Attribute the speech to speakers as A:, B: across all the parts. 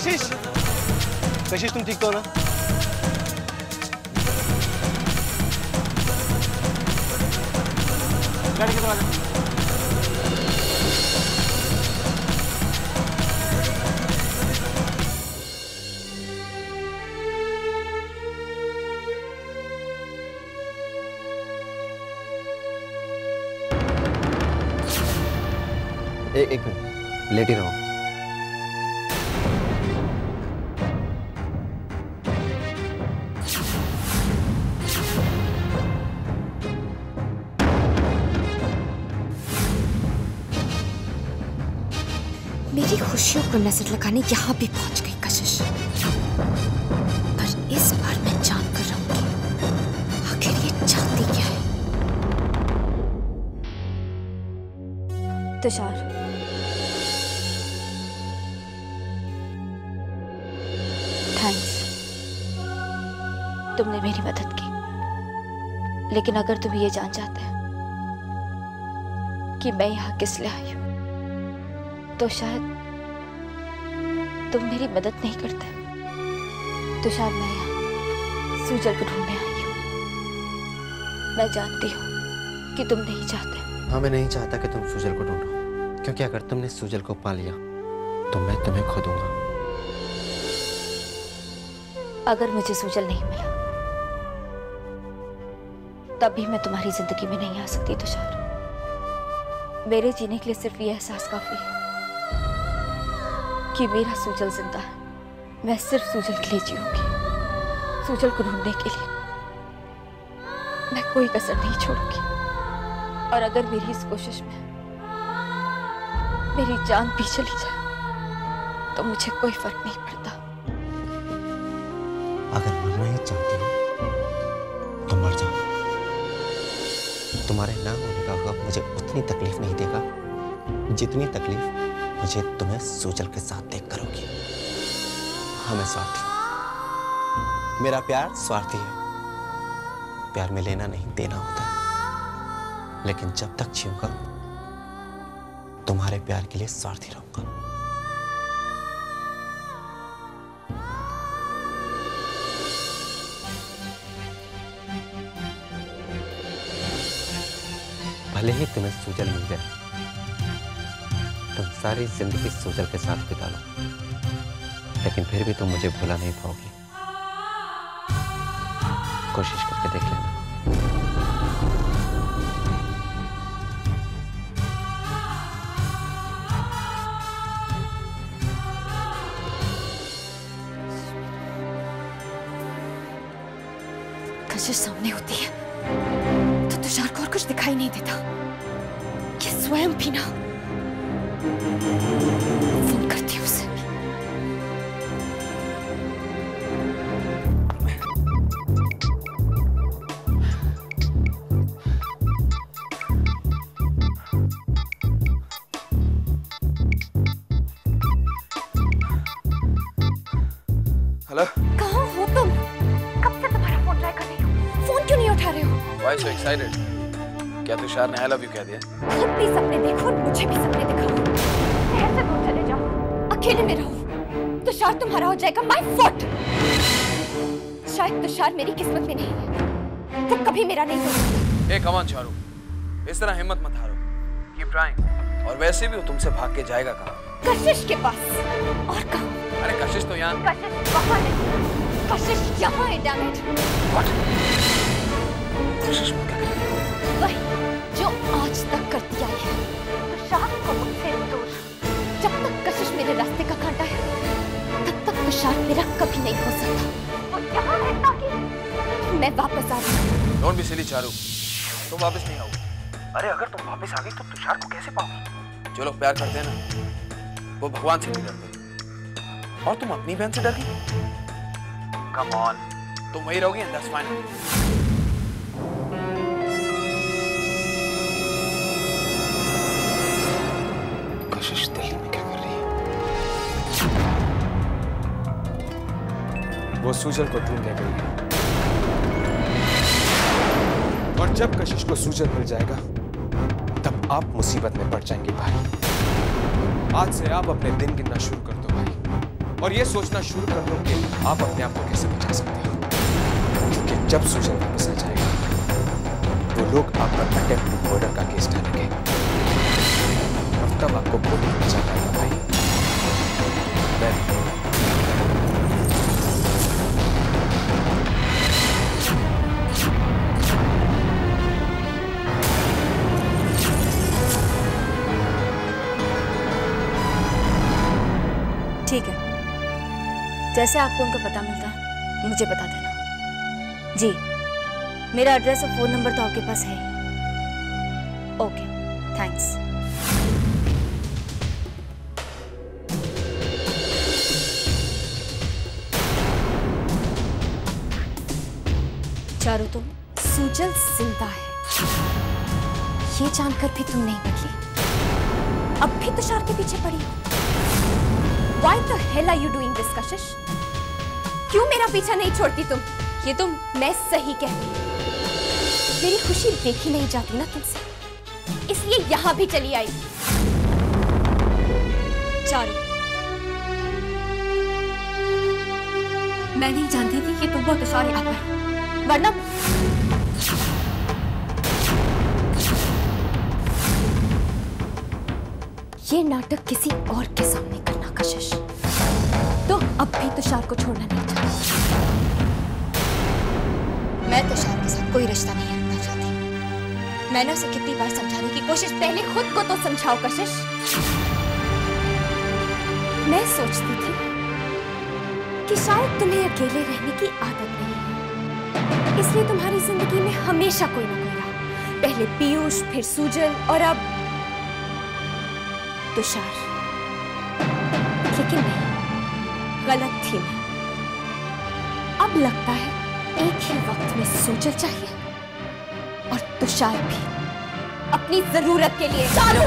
A: कशिश, कशिश तुम ठीक तो हो ना? गाड़ी के दरवाजा।
B: एक मिनट, लेट ही रहो।
C: मेरी खुशियों को नजर लगाने यहाँ भी पहुंच गई कशिश, पर इस बार मैं जान कर रहूंगी आखिर ये चाहती क्या है।
D: तुषार, थैंक्स, तुमने मेरी मदद की। लेकिन अगर तुम ये जान जाते कि मैं यहाँ किस लिए आई हूँ तो शायद तुम मेरी मदद नहीं करते। तुषार, मैं यहाँ सूजल को ढूंढने आई हूँ। मैं जानती हूँ कि तुम नहीं चाहते।
B: हाँ, मैं नहीं चाहता कि तुम सूजल को ढूंढो, क्योंकि अगर तुमने सूजल को पा लिया तो मैं तुम्हें खो दूंगा।
D: अगर मुझे सूजल नहीं मिला तब भी मैं तुम्हारी जिंदगी में नहीं आ सकती तुषार। मेरे जीने के लिए सिर्फ ये एहसास काफी है कि मेरा सूजल जिंदा है। मैं सिर्फ सूजल के लिए जीऊंगी। सूजल को ढूंढने के लिए मैं कोई कसर नहीं छोड़ूंगी। और अगर मेरी इस कोशिश में मेरी जान भी चली जाए तो मुझे कोई फर्क नहीं पड़ता।
B: अगर मरना ही चाहती हो तो मर जाओ। तुम्हारे ना होने का वक्त मुझे उतनी तकलीफ नहीं देगा जितनी तकलीफ मुझे तुम्हें सूजल के साथ देखकर होगी। हाँ, मैं स्वार्थी हूं। मेरा प्यार स्वार्थी है। प्यार में लेना नहीं देना होता है। लेकिन जब तक जीऊंगा तुम्हारे प्यार के लिए स्वार्थी रहूंगा। भले ही तुम्हें सूजल मिल जाए, तुम सारी जिंदगी सूजल के साथ बिता लो, लेकिन फिर भी तुम मुझे भुला नहीं पाओगी। कोशिश करके देख लेना।
C: कशिश सामने होती है तो तुषार को और कुछ दिखाई नहीं देता। ये स्वयं भी ना। फोन करती हूँ उसे।
E: हेलो,
C: कहाँ हो तुम? कब से तुम्हारा फोन ट्राई कर रही हूँ, फोन क्यों नहीं उठा रहे हो?
E: Why so excited? क्या तुषार ने I love you कह दिया?
C: खुद भी सपने देखो और मुझे भी सपने दिखाओ। शहर से दूर चले जाओ, अकेले में रहो। तुषार तुम्हारा हो जाएगा my fault। शायद तुषार मेरी किस्मत में नहीं है, वो कभी मेरा नहीं होगा।
E: ए कम ऑन चारू, इस तरह हिम्मत मत हारो। Keep trying। और वैसे भी वो तुमसे भाग के जाएगा कहाँ?
C: कशिश के पास। और कहाँ?
E: अरे कशिश तो यहाँ।
C: कशिश वहाँ नहीं, कशिश यहाँ है, damn it।
E: What? कशिश वो क्या कर रही है?
C: वही जो आज तक करती आई है। तुषार को मुझसे दूर। जब तक कशिश मेरे रास्ते का कांटा है, तब तक तुषार मेरा कभी नहीं हो सकता। वो यहाँ है ताकि मैं वापस आ जाऊँ।
E: Don't be silly चारू, तुम वापस नहीं आओगे। अरे अगर तुम वापस आ गई तो तुषार को कैसे पाओगी? जो लोग प्यार करते हैं ना, वो भगवान से भी डरते। और तुम अपनी बहन से डर गई? Come on, तुम वही रहोगी and that's fine। कशिश दिल्ली में क्या कर रही है?
F: वो सूजल को ढूंढने गई है। और जब कशिश को सूजल मिल जाएगा तब आप मुसीबत में पड़ जाएंगे भाई। आज से आप अपने दिन गिनना शुरू कर दो भाई, और ये सोचना शुरू कर दो कि आप अपने आप को कैसे बचा सकते हो, क्योंकि जब सुजन वापस आ जाएगा तो लोग आप पर अटेम्प्ट टू मर्डर का केस डालेंगे, तब आपको कोई नहीं बचा पाएगा भाई।
D: ठीक है, जैसे आपको उनका पता मिलता है मुझे बता देना। जी, मेरा एड्रेस और फोन नंबर तो आपके पास है ही। Okay, thanks. चारों तुम
C: सुजल जिंदा है ये जानकर भी तुम नहीं बदली, अब भी तुषार के पीछे पड़ी हो। Why the hell are you doing this, कशिश? क्यों मेरा पीछा नहीं छोड़ती तुम? ये तुम, मैं सही कहती हूँ, मेरी खुशी देखी नहीं जाती ना तुमसे, इसलिए यहाँ भी चली आई।
D: चारों, मैं नहीं जानती थी कि तुम वो तुषार यहाँ पर, वरना
C: ये नाटक किसी और के सामने करना कशिश, तो अब भी तुषार को छोड़ना नहीं चाहती।
D: मैं तुषार के साथ कोई रिश्ता नहीं रखना चाहती। मैंने उसे कितनी बार समझाने की कोशिश,
C: पहले खुद को तो समझाओ कशिश। मैं सोचती थी कि शायद तुम्हें अकेले रहने की आदत नहीं है, इसलिए तुम्हारी जिंदगी में हमेशा कोई ना कोई रहा। पहले पीयूष, फिर सुजल और अब तुषार। लेकिन नहीं, गलत थी मैं। अब लगता है एक ही वक्त में सुजल चाहिए और तुषार भी, अपनी जरूरत के लिए। चारू,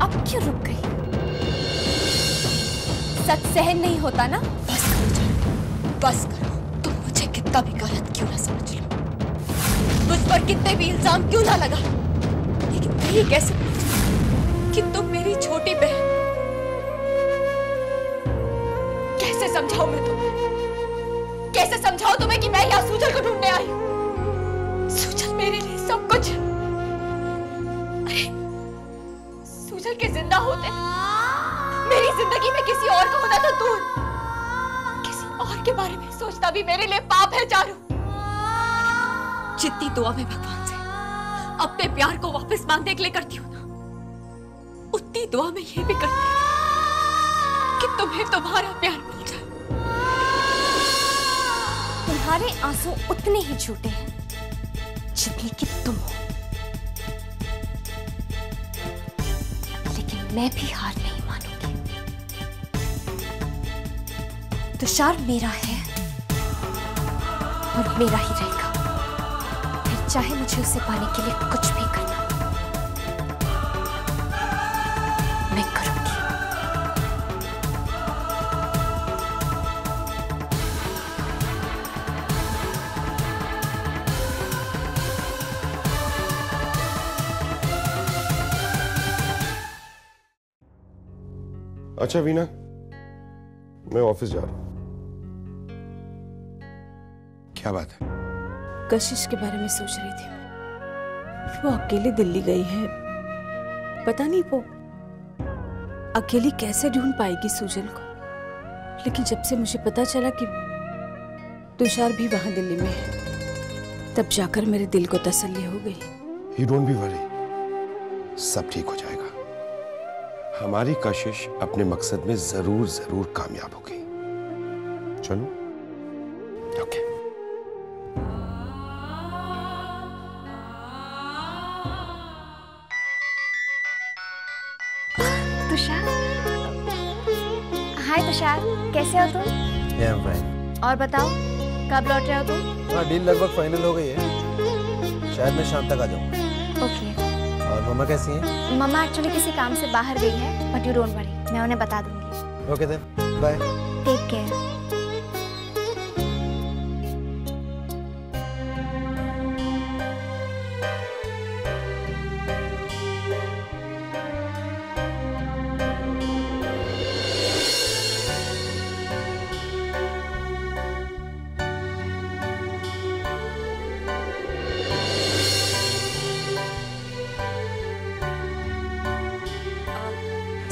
C: अब क्यों रुक गई? सच सहन नहीं होता ना?
D: बस करो चारू, बस करो। तुम मुझे कितना भी गलत क्यों ना समझ लो, मुझ पर कितने भी इल्जाम क्यों ना लगा, लेकिन मैं ये कैसे कि तुम मेरी छोटी बहन। कैसे समझाऊं मैं तुम्हें, कैसे समझाऊं तुम्हें कि मैं यहाँ सुजल को ढूंढने आई हूँ? सुजल मेरे लिए सब कुछ। अरे सुजल के जिंदा होते मेरी जिंदगी में किसी और का होना तो दूर, किसी और के बारे में सोचना भी मेरे लिए पाप है चारू। जितनी दुआ मैं भगवान से अपने प्यार को वापस मांगने के लिए करती हूँ ना, उतनी दुआ मैं ये भी करती हूँ कि तुम्हें तुम्हारा प्यार मिल जाए।
C: तुम्हारे आंसू उतने ही झूठे हैं जितने कि तुम हो, लेकिन मैं भी हार नहीं मानूंगी। तुषार मेरा है और मेरा ही रहेगा, फिर चाहे मुझे उसे पाने के लिए कुछ भी करना मैं करूंगी।
G: अच्छा वीना, मैं ऑफिस जा रहा हूं।
E: क्या बात है?
H: कशिश के बारे में सोच रही थी। वो अकेले दिल्ली गई है, पता नहीं वो अकेली कैसे ढूंढ पाएगी सुजल को। लेकिन जब से मुझे पता चला कि तुषार भी वहां दिल्ली में है, तब जाकर मेरे दिल को तसल्ली हो गई।
G: You don't be worry, सब ठीक हो जाएगा। हमारी कशिश अपने मकसद में जरूर जरूर कामयाब होगी। चलो, ओके।
C: तुषार, हाय तुषार, कैसे हो तुम?
A: Yeah, fine.
C: और बताओ, कब लौट रहे हो तुम?
A: हाँ, डील लगभग फाइनल हो गई है, शायद मैं शाम तक आ जाऊँ।
C: ओके।
A: और मम्मा कैसी हैं?
C: मम्मा एक्चुअली किसी काम से बाहर गई है, बट यू डोंट वरी, मैं उन्हें बता दूंगी।
A: Okay then, bye.
C: Take care.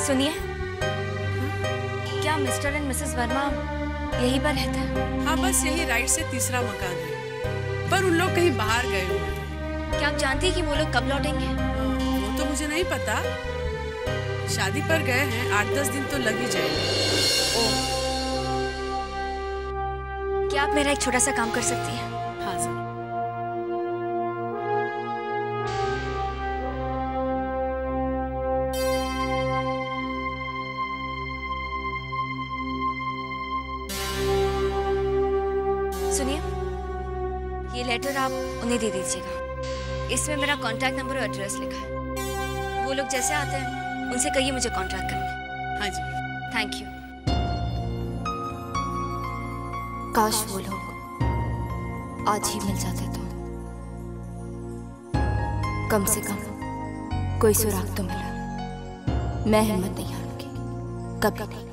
D: सुनिए, क्या मिस्टर एंड मिसेस वर्मा यहीं पर रहते हैं?
H: हाँ, बस यही राइट से तीसरा मकान है, पर उन लोग कहीं बाहर गए हुए हैं।
D: क्या आप जानती हैं कि वो लोग कब लौटेंगे?
H: वो तो मुझे नहीं पता, शादी पर गए हैं, 8-10 दिन तो लग ही जाएंगे।
D: क्या आप मेरा एक छोटा सा काम कर सकती हैं?
H: हाँ सर।
D: सुनिए, ये लेटर आप उन्हें दे दीजिएगा। इसमें मेरा कांटेक्ट नंबर और एड्रेस लिखा है। वो लोग जैसे आते हैं उनसे कहिए मुझे कांटेक्ट करने।
H: हाँ जी।
D: Thank you. काश वो लोग आज ही मिल जाते तो कम से कम कोई सुराग तो मिला। मैं हिम्मत नहीं हारूंगी, कभी नहीं।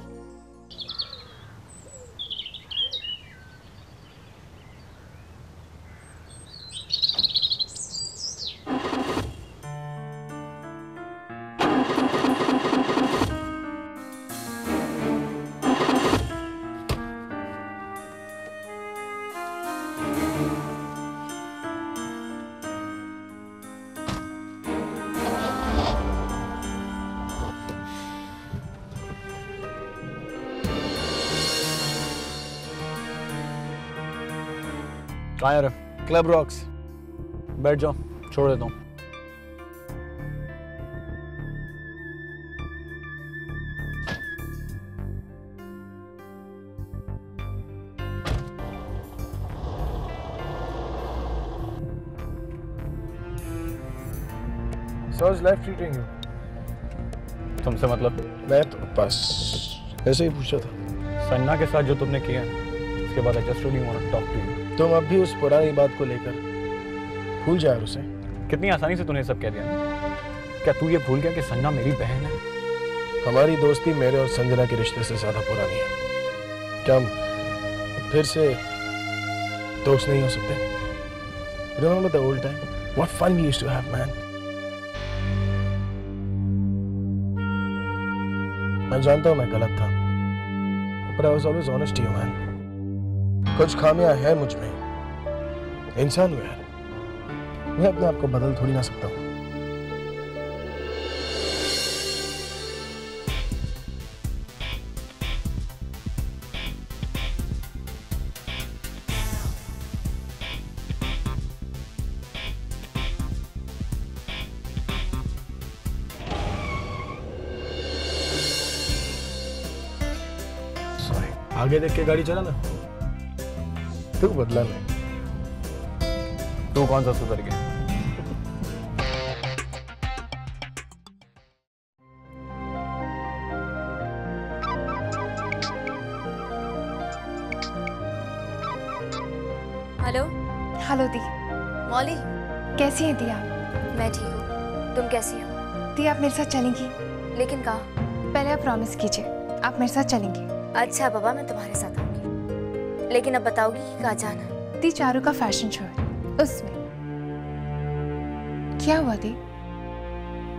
I: कहाँ यार? Club rocks. बैठ जाओ, छोड़ देता हूँ।
A: So how's life treating you?
I: तुमसे मतलब?
A: मैं तो बस ऐसे ही पूछा था।
I: सन्ना के साथ जो तुमने किया उसके बाद I just really want to talk to you.
A: तुम अब भी उस पुरानी बात को लेकर भूल जाए उसे।
I: कितनी आसानी से तूने सब कह दिया ना? क्या तू ये भूल गया कि सन्ना मेरी बहन है?
A: हमारी दोस्ती मेरे और संजना के रिश्ते से ज्यादा पुरानी है। क्या हम फिर से दोस्त नहीं हो सकते? Remember the old time? What fun we used to have, man. मैं जानता हूँ मैं गलत था, but I was always honest to you, man. कुछ खामियां है मुझ में, इंसान हूं यार, मैं अपने आप को बदल थोड़ी ना सकता हूँ। सॉरी, आगे देख के गाड़ी चला ना। तू बदला नहीं।
I: तू कौन सा सुधर गया?
D: हेलो।
C: हेलो दी,
D: मौली,
C: कैसी हैं दी आप?
D: मैं ठीक हूँ, तुम कैसी हो?
C: दी आप मेरे साथ चलेंगी?
D: लेकिन कहाँ?
C: पहले आप प्रॉमिस कीजिए आप मेरे साथ चलेंगी।
D: अच्छा बाबा, मैं तुम्हारे साथ आऊंगी, लेकिन अब बताओगी कि कहाँ जाना है?
C: दी चारू का फैशन शो है, उसमें। क्या हुआ दी?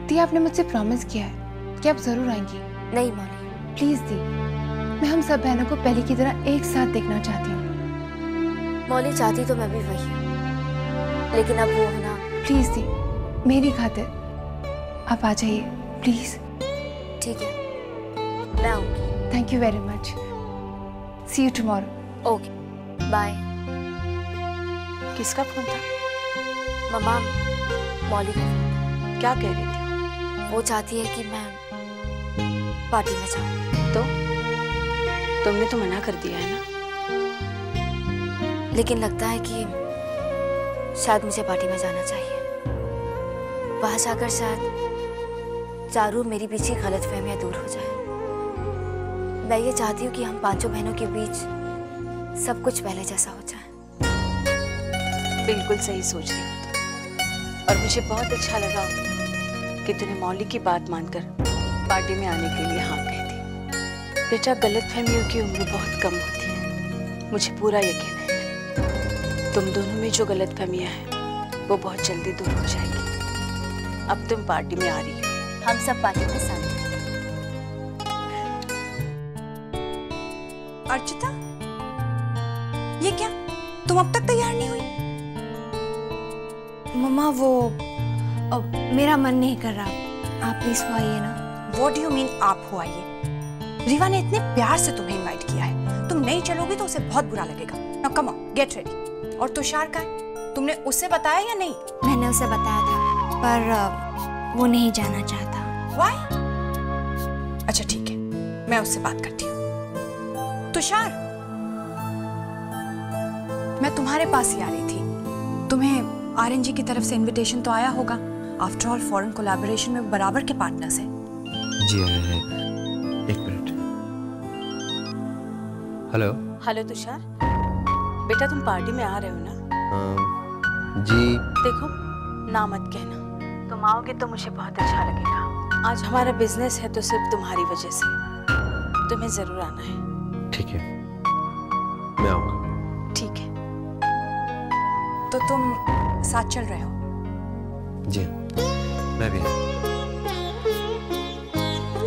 C: दी आपने मुझसे प्रॉमिस किया है कि आप जरूर आएंगी।
D: नहीं मौली,
C: प्लीज दी, मैं हम सब बहनों को पहले की तरह एक साथ देखना चाहती हूँ।
D: मौली, चाहती तो मैं भी वही हूँ, लेकिन अब वो होना।
C: प्लीज दी, मेरी खातिर आप आ जाइए प्लीज।
D: ठीक है, मैं आऊंगी।
C: Thank you very much. See you tomorrow.
D: Okay, bye.
H: किसका फोन था?
D: मम्मा, मौली का फोन।
H: क्या कह रही थी?
D: वो चाहती है कि मैं पार्टी में जाऊं।
H: तो तुमने तो मना कर दिया है ना?
D: लेकिन लगता है कि शायद मुझे पार्टी में जाना चाहिए। वहां जाकर शायद चारू मेरी पीछे गलतफहमियां दूर हो जाए। मैं ये चाहती हूँ कि हम पांचों बहनों के बीच सब कुछ पहले जैसा हो जाए।
H: बिल्कुल सही सोच रही हो तुम, और मुझे बहुत अच्छा लगा कि तूने मौली की बात मानकर पार्टी में आने के लिए हाँ कही थी। बेटा, गलतफहमियों की उम्र बहुत कम होती है, मुझे पूरा यकीन है तुम दोनों में जो गलतफहमियां हैं वो बहुत जल्दी दूर हो जाएगी। अब तुम पार्टी में आ रही हो।
D: हम सब पार्टी में शामिल हैं।
J: अर्चिता, ये क्या? तुम अब तक तैयार नहीं हुई?
C: मम्मा वो मेरा मन नहीं कर रहा, आप प्लीज हो आइए ना।
J: What do you mean आप हो आइए? रीवा ने इतने प्यार से तुम्हें इनवाइट किया है, तुम नहीं चलोगी तो उसे बहुत बुरा लगेगा। Now come on, get ready। और तुषार का है? तुमने उससे बताया या नहीं?
C: मैंने उसे बताया था, पर वो नहीं जाना चाहता।
J: Why? अच्छा ठीक है, मैं उससे बात करती हूँ। तुषार, मैं तुम्हारे पास ही आ रही थी। तुम्हें आरएनजी की तरफ से इनविटेशन तो आया होगा। आफ्टर ऑल फॉरेन कोलैबोरेशन में बराबर के पार्टनर्स हैं।
B: जी आया है, एक मिनट। हेलो।
H: हेलो तुषार, बेटा तुम पार्टी में आ रहे हो ना?
B: जी।
H: देखो, ना मत कहना, तुम आओगे तो मुझे बहुत अच्छा लगेगा। आज हमारा बिजनेस है तो सिर्फ तुम्हारी वजह से, तुम्हें जरूर आना है।
B: ठीक है, मैं आऊंगा।
H: ठीक है।
J: तो तुम साथ चल रहे हो?
B: जी, मैं भी।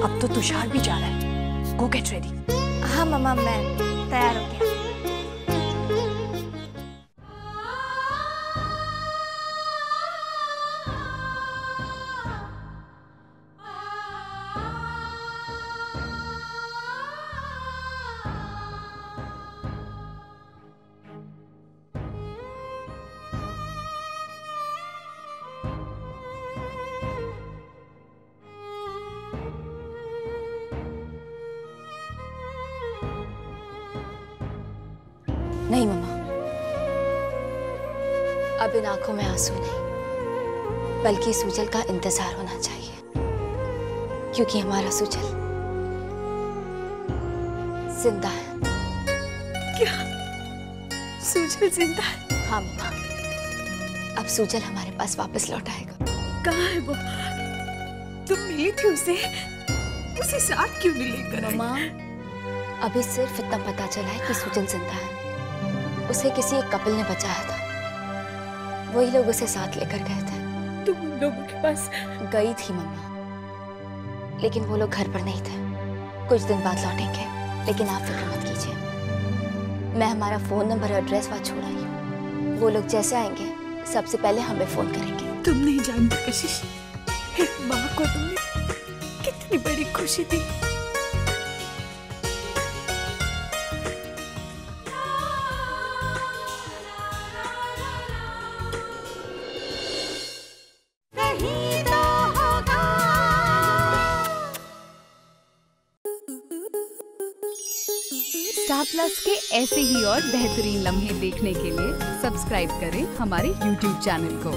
J: अब तो तुषार भी जा रहा है। गो गेट रेडी।
C: हाँ मम्मा, मैं तैयार हो गया।
D: नहीं मम्मा, अब इन आंखों में आंसू नहीं, बल्कि सूजल का इंतजार होना चाहिए, क्योंकि हमारा सूजल जिंदा है।
H: क्या? सूजल जिंदा है?
D: हाँ मम्मा, अब सूजल हमारे पास वापस लौट आएगा।
H: कहाँ है वो? तुम मिली थी उसे साथ क्यों नहीं लेकर आई?
D: मम्मा, अभी सिर्फ इतना पता चला है कि सूजल जिंदा है। उसे किसी एक कपल ने बचाया था, वही लोग उसे साथ लेकर गए थे।
H: तुम उन लोगों के पास
D: गई थी मम्मा, लेकिन वो लोग घर पर नहीं थे। कुछ दिन बाद लौटेंगे, लेकिन आप फिक्र मत कीजिए। मैं हमारा फोन नंबर और एड्रेस वहाँ छोड़ आई हूँ। वो लोग जैसे आएंगे सबसे पहले हमें फोन करेंगे।
H: तुम नहीं जानती कशिश, एक माँ को तुमने कितनी बड़ी खुशी दी।
K: स्टार प्लस के ऐसे ही और बेहतरीन लम्हे देखने के लिए सब्सक्राइब करें हमारे YouTube चैनल को।